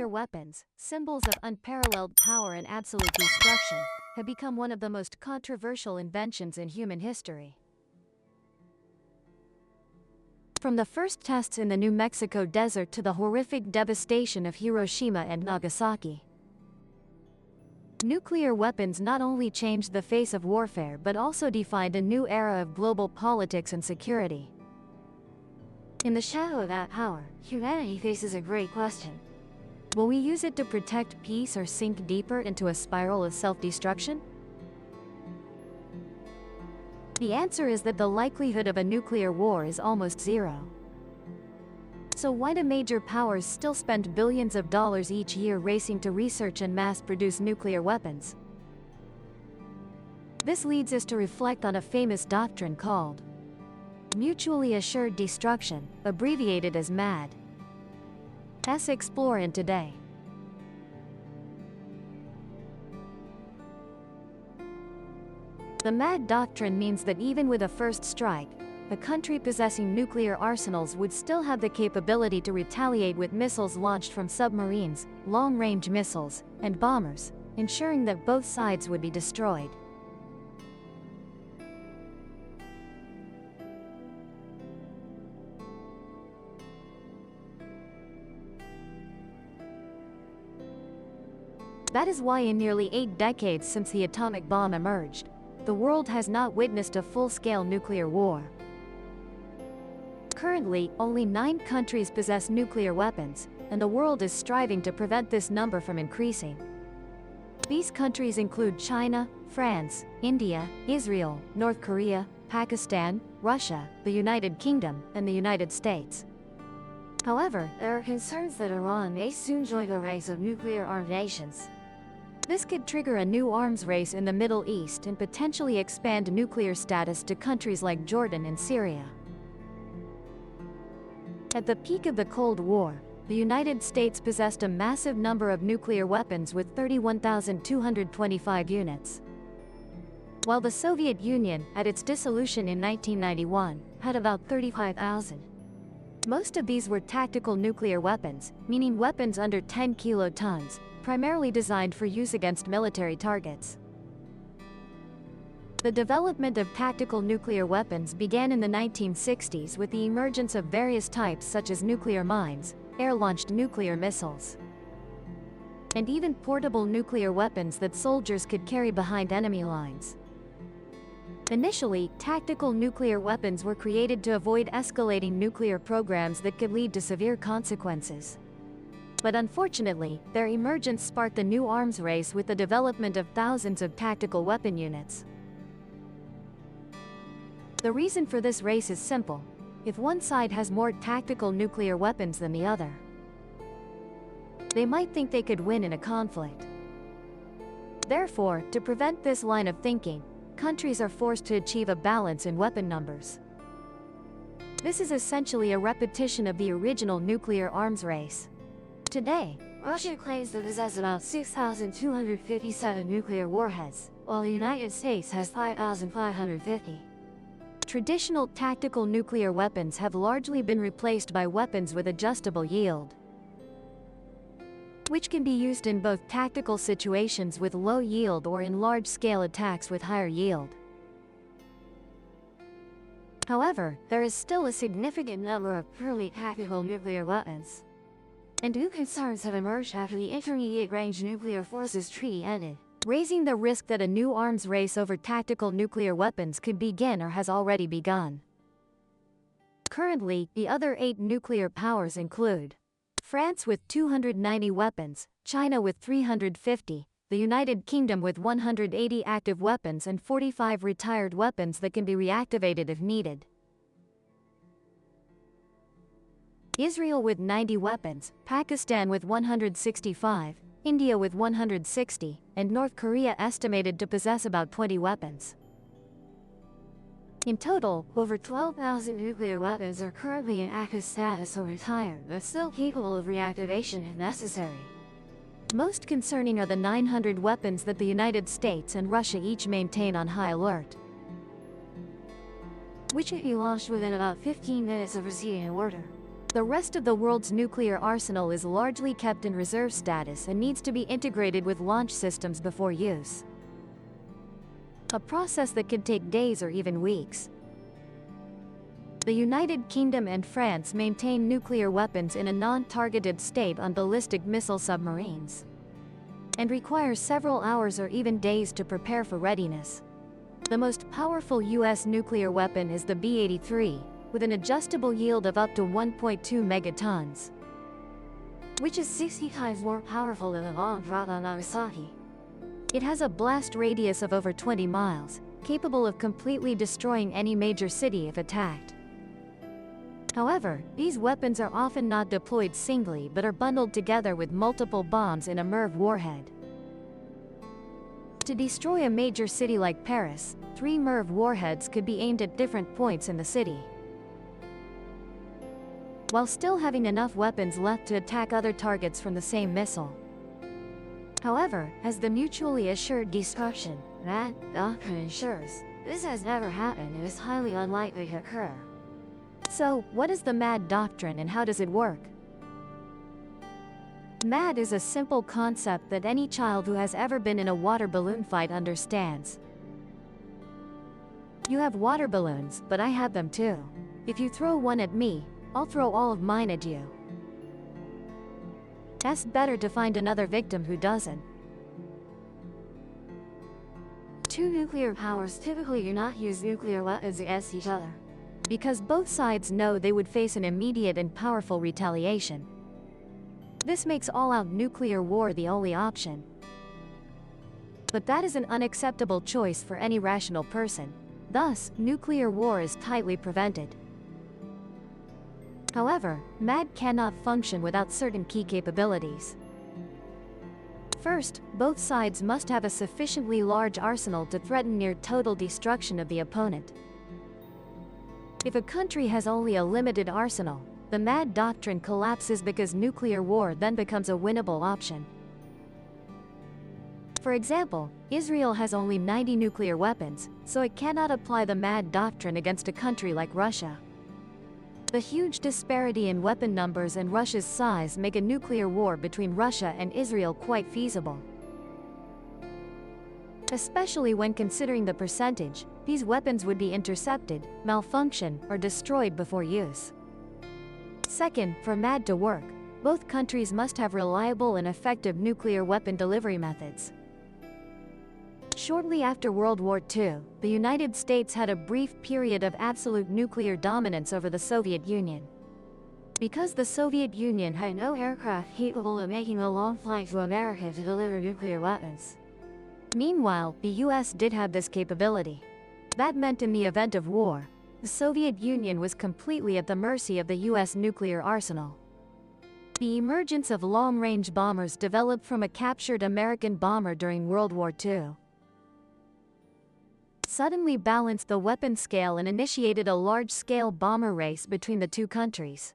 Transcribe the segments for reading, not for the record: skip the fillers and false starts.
Nuclear weapons, symbols of unparalleled power and absolute destruction, have become one of the most controversial inventions in human history. From the first tests in the New Mexico desert to the horrific devastation of Hiroshima and Nagasaki, nuclear weapons not only changed the face of warfare but also defined a new era of global politics and security. In the shadow of that power, humanity faces a great question. Will we use it to protect peace or sink deeper into a spiral of self-destruction? The answer is that the likelihood of a nuclear war is almost zero. So why do major powers still spend billions of dollars each year racing to research and mass-produce nuclear weapons? This leads us to reflect on a famous doctrine called mutually assured destruction, abbreviated as MAD. Let's explore it today. The MAD doctrine means that even with a first strike, a country possessing nuclear arsenals would still have the capability to retaliate with missiles launched from submarines, long-range missiles, and bombers, ensuring that both sides would be destroyed. That is why in nearly 8 decades since the atomic bomb emerged, the world has not witnessed a full-scale nuclear war. Currently, only 9 countries possess nuclear weapons, and the world is striving to prevent this number from increasing. These countries include China, France, India, Israel, North Korea, Pakistan, Russia, the United Kingdom, and the United States. However, there are concerns that Iran may soon join the ranks of nuclear-armed nations. This could trigger a new arms race in the Middle East and potentially expand nuclear status to countries like Jordan and Syria. At the peak of the Cold War, the United States possessed a massive number of nuclear weapons with 31,225 units. While the Soviet Union, at its dissolution in 1991, had about 35,000. Most of these were tactical nuclear weapons, meaning weapons under 10 kilotons, primarily designed for use against military targets. The development of tactical nuclear weapons began in the 1960s with the emergence of various types such as nuclear mines, air-launched nuclear missiles, and even portable nuclear weapons that soldiers could carry behind enemy lines. Initially, tactical nuclear weapons were created to avoid escalating nuclear programs that could lead to severe consequences. But unfortunately, their emergence sparked a new arms race with the development of thousands of tactical weapon units. The reason for this race is simple. If one side has more tactical nuclear weapons than the other, they might think they could win in a conflict. Therefore, to prevent this line of thinking, countries are forced to achieve a balance in weapon numbers. This is essentially a repetition of the original nuclear arms race. Today, Russia claims to possess about 6,257 nuclear warheads, while the United States has 5,550. Traditional tactical nuclear weapons have largely been replaced by weapons with adjustable yield, which can be used in both tactical situations with low yield or in large-scale attacks with higher yield. However, there is still a significant number of purely tactical nuclear weapons, and new concerns have emerged after the Intermediate-Range Nuclear Forces Treaty ended, raising the risk that a new arms race over tactical nuclear weapons could begin or has already begun. Currently, the other 8 nuclear powers include France with 290 weapons, China with 350, the United Kingdom with 180 active weapons and 45 retired weapons that can be reactivated if needed. Israel with 90 weapons, Pakistan with 165, India with 160, and North Korea estimated to possess about 20 weapons. In total, over 12,000 nuclear weapons are currently in active status or retired, but still capable of reactivation if necessary. Most concerning are the 900 weapons that the United States and Russia each maintain on high alert, which can be launched within about 15 minutes of receiving an order. The rest of the world's nuclear arsenal is largely kept in reserve status and needs to be integrated with launch systems before use. A process that could take days or even weeks. The United Kingdom and France maintain nuclear weapons in a non-targeted state on ballistic missile submarines, and require several hours or even days to prepare for readiness. The most powerful U.S. nuclear weapon is the B-83, with an adjustable yield of up to 1.2 megatons, which is 60 times more powerful than the bomb dropped on Nagasaki. It has a blast radius of over 20 miles, capable of completely destroying any major city if attacked. However, these weapons are often not deployed singly but are bundled together with multiple bombs in a MIRV warhead. To destroy a major city like Paris, 3 MIRV warheads could be aimed at different points in the city, while still having enough weapons left to attack other targets from the same missile. However, as the mutually assured destruction, that doctrine ensures, this has never happened and is highly unlikely to occur. So, what is the MAD doctrine and how does it work? MAD is a simple concept that any child who has ever been in a water balloon fight understands. You have water balloons, but I have them too. If you throw one at me, I'll throw all of mine at you. It's better to find another victim who doesn't. Two nuclear powers typically do not use nuclear weapons against each other, because both sides know they would face an immediate and powerful retaliation. This makes all-out nuclear war the only option. But that is an unacceptable choice for any rational person. Thus, nuclear war is tightly prevented. However, MAD cannot function without certain key capabilities. First, both sides must have a sufficiently large arsenal to threaten near total destruction of the opponent. If a country has only a limited arsenal, the MAD doctrine collapses because nuclear war then becomes a winnable option. For example, Israel has only 90 nuclear weapons, so it cannot apply the MAD doctrine against a country like Russia. The huge disparity in weapon numbers and Russia's size make a nuclear war between Russia and Israel quite feasible. Especially when considering the percentage, these weapons would be intercepted, malfunction, or destroyed before use. Second, for MAD to work, both countries must have reliable and effective nuclear weapon delivery methods. Shortly after World War II, the United States had a brief period of absolute nuclear dominance over the Soviet Union. Because the Soviet Union had no aircraft capable of making a long flight to America to deliver nuclear weapons. Meanwhile, the US did have this capability. That meant in the event of war, the Soviet Union was completely at the mercy of the US nuclear arsenal. The emergence of long-range bombers developed from a captured American bomber during World War II suddenly balanced the weapon scale and initiated a large-scale bomber race between the two countries.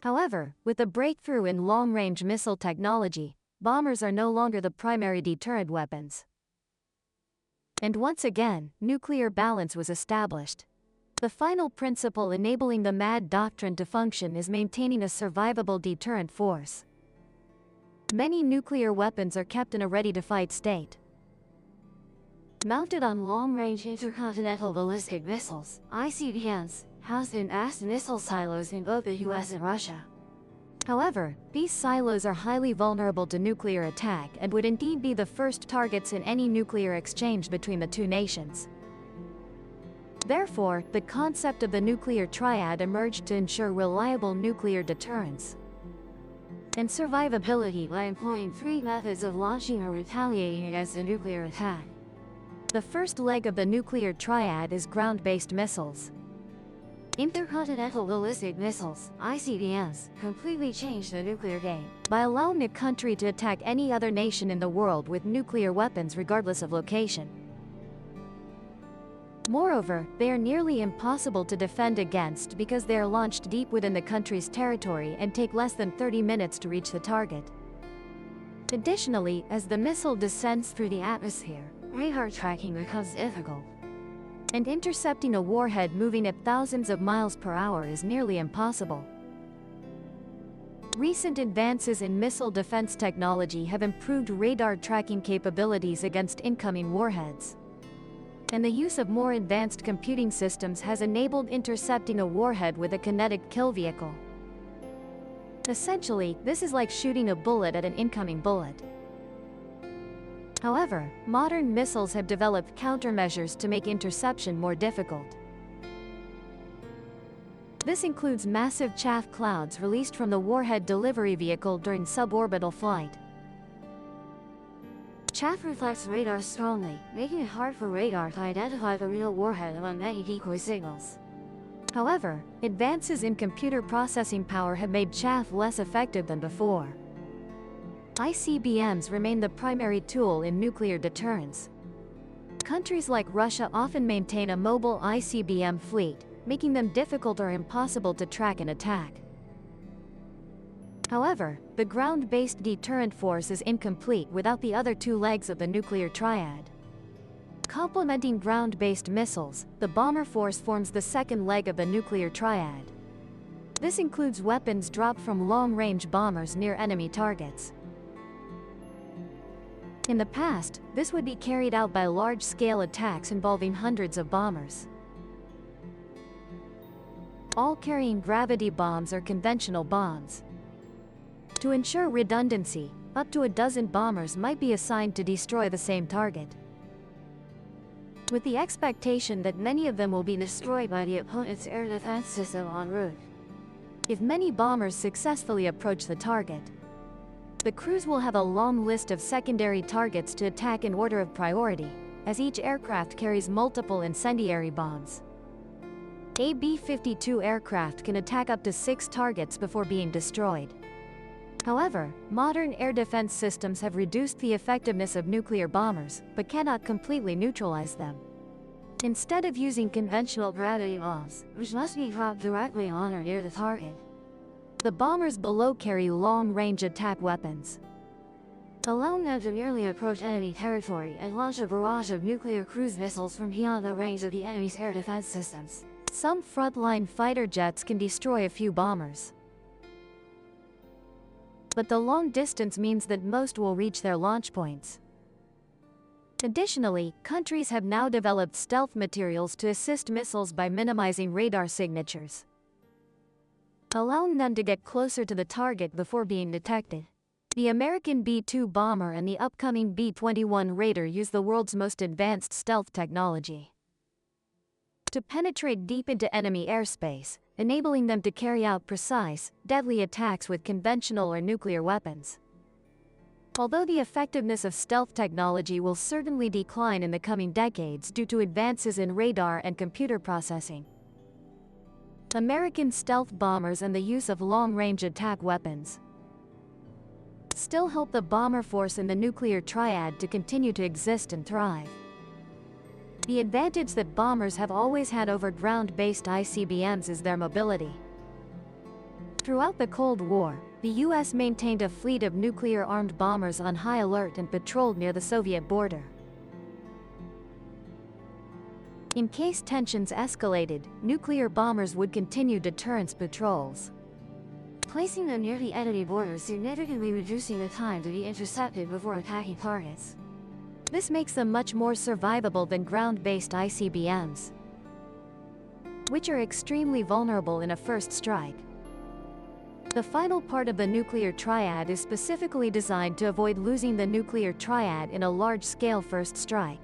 However, with the breakthrough in long-range missile technology, bombers are no longer the primary deterrent weapons. And once again, nuclear balance was established. The final principle enabling the MAD doctrine to function is maintaining a survivable deterrent force. Many nuclear weapons are kept in a ready-to-fight state. Mounted on long-range intercontinental ballistic missiles, ICBMs, housed in vast missile silos in both the US and Russia. However, these silos are highly vulnerable to nuclear attack and would indeed be the first targets in any nuclear exchange between the two nations. Therefore, the concept of the nuclear triad emerged to ensure reliable nuclear deterrence and survivability by employing 3 methods of launching or retaliating against a nuclear attack. The first leg of the nuclear triad is ground-based missiles. Intercontinental ballistic missiles, ICBMs, completely changed the nuclear game by allowing a country to attack any other nation in the world with nuclear weapons regardless of location. Moreover, they are nearly impossible to defend against because they are launched deep within the country's territory and take less than 30 minutes to reach the target. Additionally, as the missile descends through the atmosphere, radar tracking becomes difficult, and intercepting a warhead moving at thousands of miles per hour is nearly impossible. Recent advances in missile defense technology have improved radar tracking capabilities against incoming warheads. And the use of more advanced computing systems has enabled intercepting a warhead with a kinetic kill vehicle. Essentially, this is like shooting a bullet at an incoming bullet. However, modern missiles have developed countermeasures to make interception more difficult. This includes massive chaff clouds released from the warhead delivery vehicle during suborbital flight. Chaff reflects radar strongly, making it hard for radar to identify the real warhead among many decoy signals. However, advances in computer processing power have made chaff less effective than before. ICBMs remain the primary tool in nuclear deterrence. Countries like Russia often maintain a mobile ICBM fleet, making them difficult or impossible to track and attack. However, the ground-based deterrent force is incomplete without the other two legs of the nuclear triad. Complementing ground-based missiles, the bomber force forms the second leg of the nuclear triad. This includes weapons dropped from long-range bombers near enemy targets. In the past, this would be carried out by large-scale attacks involving hundreds of bombers. All carrying gravity bombs or conventional bombs. To ensure redundancy, up to a dozen bombers might be assigned to destroy the same target, with the expectation that many of them will be destroyed by the opponent's air defense system en route. If many bombers successfully approach the target, the crews will have a long list of secondary targets to attack in order of priority, as each aircraft carries multiple incendiary bombs. A B-52 aircraft can attack up to 6 targets before being destroyed. However, modern air defense systems have reduced the effectiveness of nuclear bombers, but cannot completely neutralize them. Instead of using conventional gravity bombs, which must be dropped directly on or near the target, the bombers below carry long-range attack weapons, allowing them to merely approach enemy territory and launch a barrage of nuclear cruise missiles from beyond the range of the enemy's air defense systems. Some frontline fighter jets can destroy a few bombers, but the long distance means that most will reach their launch points. Additionally, countries have now developed stealth materials to assist missiles by minimizing radar signatures, allowing them to get closer to the target before being detected. The American B-2 bomber and the upcoming B-21 Raider use the world's most advanced stealth technology to penetrate deep into enemy airspace, enabling them to carry out precise, deadly attacks with conventional or nuclear weapons. Although the effectiveness of stealth technology will certainly decline in the coming decades due to advances in radar and computer processing, American stealth bombers and the use of long-range attack weapons still help the bomber force in the nuclear triad to continue to exist and thrive. The advantage that bombers have always had over ground-based ICBMs is their mobility. Throughout the Cold War, the US maintained a fleet of nuclear-armed bombers on high alert and patrolled near the Soviet border. In case tensions escalated, nuclear bombers would continue deterrence patrols, placing them near the enemy border, significantly reducing the time to be intercepted before attacking targets. This makes them much more survivable than ground-based ICBMs, which are extremely vulnerable in a first strike. The final part of the nuclear triad is specifically designed to avoid losing the nuclear triad in a large-scale first strike,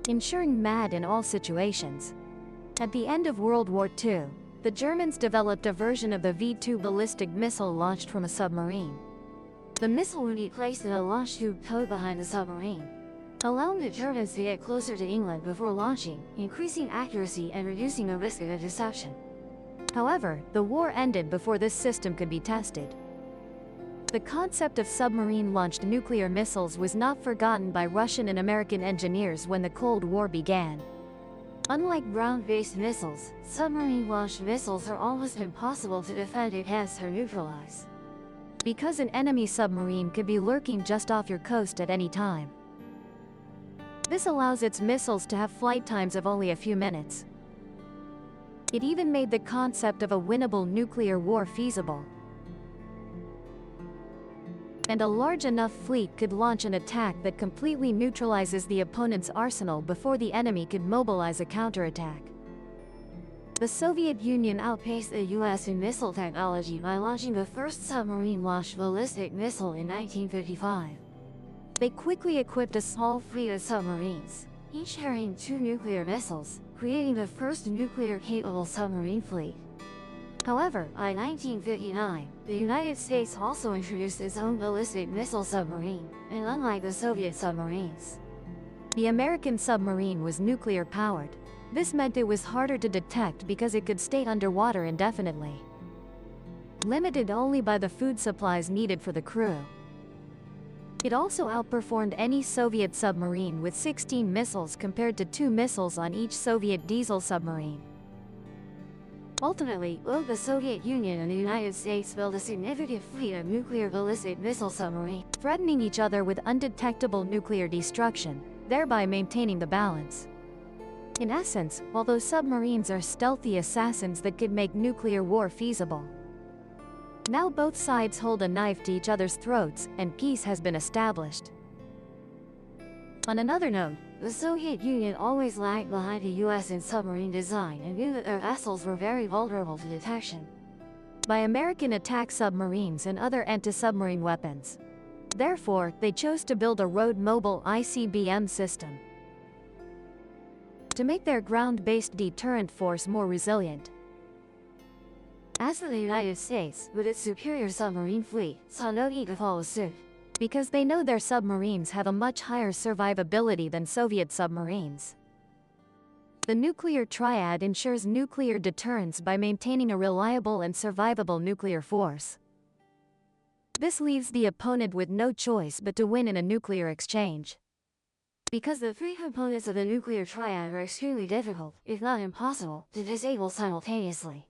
ensuring MAD in all situations. At the end of World War II, the Germans developed a version of the V-2 ballistic missile launched from a submarine. The missile would be placed in a launch tube towed behind the submarine, allowing the Germans to get closer to England before launching, increasing accuracy and reducing the risk of interception. However, the war ended before this system could be tested. The concept of submarine-launched nuclear missiles was not forgotten by Russian and American engineers when the Cold War began. Unlike ground-based missiles, submarine-launched missiles are almost impossible to defend against or neutralize, because an enemy submarine could be lurking just off your coast at any time. This allows its missiles to have flight times of only a few minutes. It even made the concept of a winnable nuclear war feasible. And a large enough fleet could launch an attack that completely neutralizes the opponent's arsenal before the enemy could mobilize a counterattack. The Soviet Union outpaced the US in missile technology by launching the first submarine-launched ballistic missile in 1955. They quickly equipped a small fleet of submarines, each carrying 2 nuclear missiles, creating the first nuclear-capable submarine fleet. However, by 1959, the United States also introduced its own ballistic missile submarine, and unlike the Soviet submarines, the American submarine was nuclear-powered. This meant it was harder to detect because it could stay underwater indefinitely, limited only by the food supplies needed for the crew. It also outperformed any Soviet submarine with 16 missiles compared to 2 missiles on each Soviet diesel submarine. Ultimately, both the Soviet Union and the United States built a significant fleet of nuclear ballistic missile submarines, threatening each other with undetectable nuclear destruction, thereby maintaining the balance. In essence, although submarines are stealthy assassins that could make nuclear war feasible, now both sides hold a knife to each other's throats, and peace has been established. On another note, the Soviet Union always lagged behind the US in submarine design and knew that their vessels were very vulnerable to detection by American attack submarines and other anti-submarine weapons. Therefore, they chose to build a road-mobile ICBM system to make their ground-based deterrent force more resilient. As for the United States, with its superior submarine fleet, saw no need to follow suit, because they know their submarines have a much higher survivability than Soviet submarines. The nuclear triad ensures nuclear deterrence by maintaining a reliable and survivable nuclear force. This leaves the opponent with no choice but to win in a nuclear exchange. Because the 3 components of the nuclear triad are extremely difficult, if not impossible, to disable simultaneously.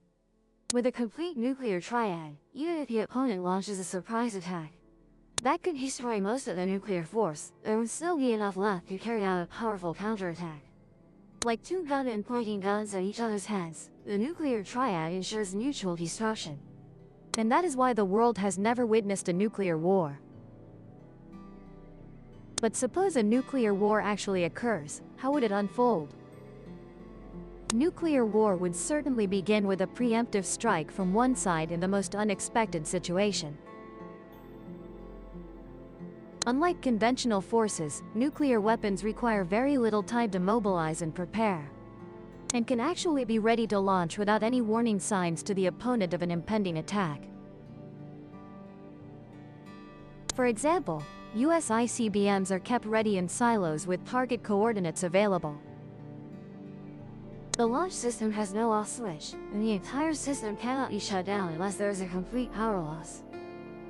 With a complete nuclear triad, even if the opponent launches a surprise attack that could destroy most of the nuclear force, there would still be enough left to carry out a powerful counterattack. Like 2 gun and pointing guns at each other's heads, the nuclear triad ensures mutual destruction. And that is why the world has never witnessed a nuclear war. But suppose a nuclear war actually occurs, how would it unfold? Nuclear war would certainly begin with a preemptive strike from one side in the most unexpected situation. Unlike conventional forces, nuclear weapons require very little time to mobilize and prepare, and can actually be ready to launch without any warning signs to the opponent of an impending attack. For example, US ICBMs are kept ready in silos with target coordinates available. The launch system has no off switch, and the entire system cannot be shut down unless there is a complete power loss.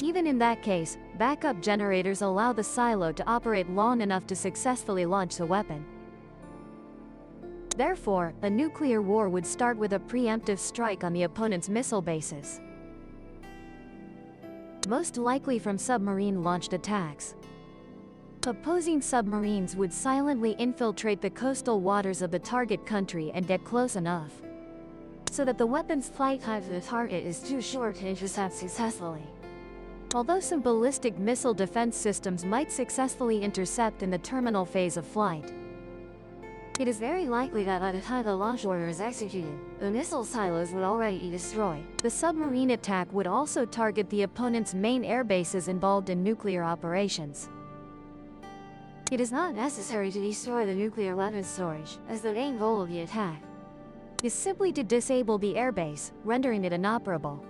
Even in that case, backup generators allow the silo to operate long enough to successfully launch the weapon. Therefore, a nuclear war would start with a preemptive strike on the opponent's missile bases, most likely from submarine-launched attacks. Opposing submarines would silently infiltrate the coastal waters of the target country and get close enough so that the weapon's flight time to the target is too short to intercept successfully. Although some ballistic missile defense systems might successfully intercept in the terminal phase of flight, it is very likely that by the time the launch order is executed, the missile silos would already be destroyed. The submarine attack would also target the opponent's main air bases involved in nuclear operations. It is not necessary to destroy the nuclear weapons storage, as the main goal of the attack is simply to disable the airbase, rendering it inoperable.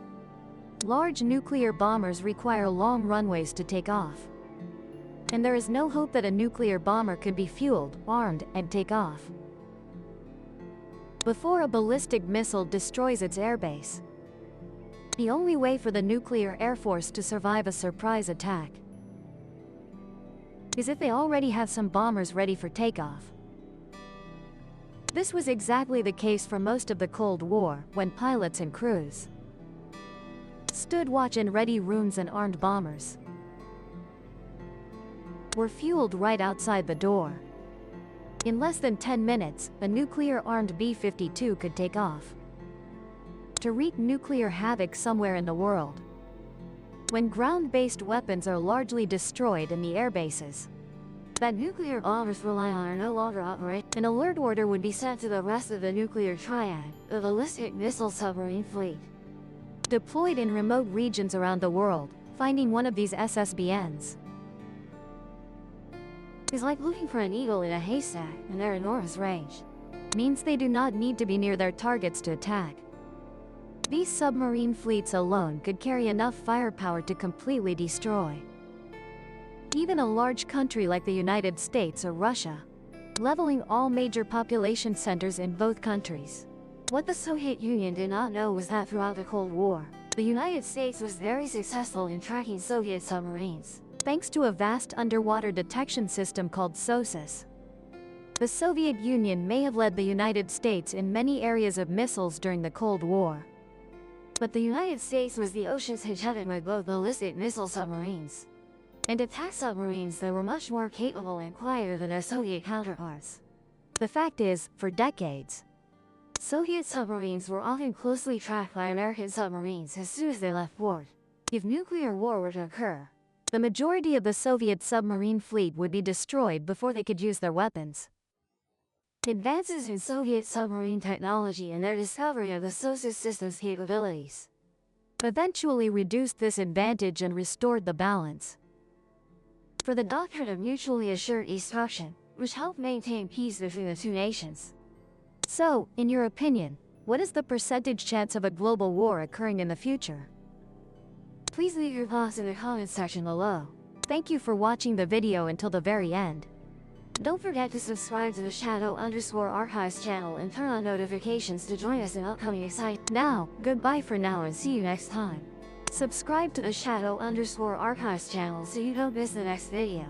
Large nuclear bombers require long runways to take off, and there is no hope that a nuclear bomber could be fueled, armed, and take off before a ballistic missile destroys its airbase. The only way for the nuclear air force to survive a surprise attack is if they already have some bombers ready for takeoff. This was exactly the case for most of the Cold War, when pilots and crews stood watch in ready rooms and armed bombers were fueled right outside the door. In less than 10 minutes, a nuclear-armed B-52 could take off to wreak nuclear havoc somewhere in the world. when ground-based weapons are largely destroyed in the air bases. That nuclear bombers rely on are no longer operate. An alert order would be sent To the rest of the nuclear triad, the ballistic missile submarine fleet. deployed in remote regions around the world. Finding one of these SSBNs Is like looking for an eagle in a haystack in their enormous range. means they do not need to be near their targets to attack. These submarine fleets alone could carry enough firepower to completely destroy even a large country like the United States or Russia, leveling all major population centers in both countries. What the Soviet Union did not know was that throughout the Cold War, the United States was very successful in tracking Soviet submarines. Thanks to a vast underwater detection system called SOSUS. The Soviet Union may have led the United States in many areas of missiles during the Cold War. But the United States was the ocean's hegemon with both ballistic missile submarines and attack submarines that were much more capable and quieter than their Soviet counterparts. The fact is, for decades, Soviet submarines were often closely tracked by American submarines as soon as they left port. If nuclear war were to occur, the majority of the Soviet submarine fleet would be destroyed before they could use their weapons. Advances in Soviet submarine technology and their discovery of the SOSUS system's capabilities eventually reduced this advantage and restored the balance. For the doctrine of mutually assured destruction, which helped maintain peace between the two nations. So, in your opinion, what is the percentage chance of a global war occurring in the future? Please leave your thoughts in the comments section below. Thank you for watching the video until the very end. Don't forget to subscribe to the Shadow_Archives channel and turn on notifications to join us in upcoming exciting. Now, goodbye for now and see you next time. Subscribe to the Shadow_Archives channel so you don't miss the next video.